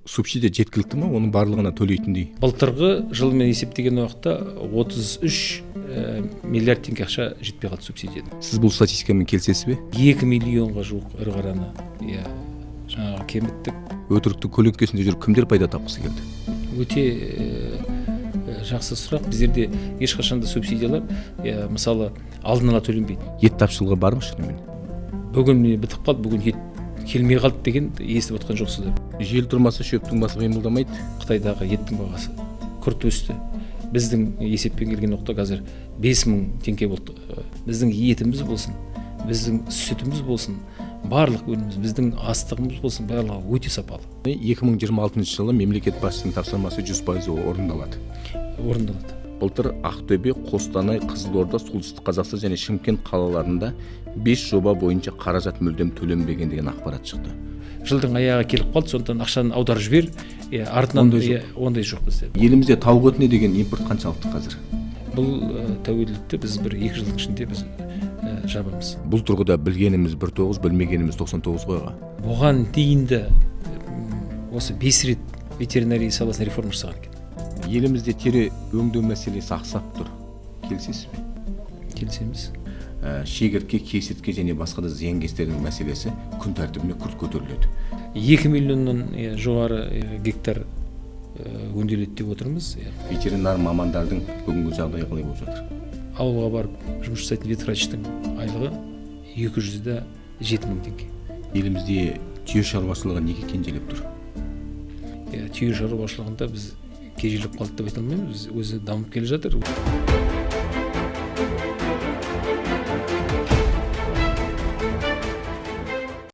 субсидия жеткілікті ма, оның барлығына төлейтіндей? Былтырғы жылмен есептеген уақытта 33 миллиард теңге ақша жетпей қалды субсидиядан. Сіз бұл статистикамен келісесіз бе? 2 миллионға жуық ірі қараны жаңағы кеміттік. Өтіріктің көлеңкесінде жүріп кімдер пайда тапқысы келді? Өте жақсы сұрақ. Біздерде ешқашанда субсидиялар мысалы алдын ала төленбейді. Ет тапшылығы бар ма шынымен? Бүгін бітіп қалды, бүгін ет келмей қалды деген естіп отқан жоқсыздар. Жел тұрмаса шөптің басы қимылдамайды. Қытайдағы еттің бағасы күрт өсті. Біздің есеппен келген уақытта қазір 5.000 теңге болды. Біздің етіміз болсын, біздің сүтіміз болсын, барлық өніміміз, біздің астығымыз болсын, барлығы өте сапалы. 2026 жылы мемлекет басшысының тапсырмасы 100% орындалады. Былтыр Ақтөбе, Қостанай, Қызылорда, Солтүстік Қазақстан және Шымкент қалаларында 5 жоба бойынша қаражат мүлдем төленбеген деген ақпарат шықты. Жылдың аяғы келіп қалды, сондықтан ақшаны аударып жібер, артынан ондай жоқ бізде. Елімізде тауық етіне деген импорт қаншалықты қазір? Бұл тәуелділікті біз 1-2 жылдың ішінде біз жабамыз. Бұл тұрғыда білгеніміз 19, білмегеніміз 99 қойға. Бұған дейінді осы 5 рет ветеринария саласына реформа жасаған екен. Елімізде тере өңдеу мәселесі ақсап тұр. Келісесіз бе? Келісеміз. Шегіртке, кесіртке және басқа да зиянкестердің мәселесі күн тәртібіне күрт көтеріледі. 2 миллионнан жоғары гектар өңделеді деп отырмыз. Ветеринар мамандардың бүгінгі жағдайы қалай болып жатыр? Ауылға барып жұмыс жасайтын ветврачтың айлығы 207.000 теңге. Елімізде түйе шаруашылығы неге кенжелеп тұр? Түйе шаруашылығында біз кежелеп қалды деп айта алмаймыз, өзі дамып келе жатыр.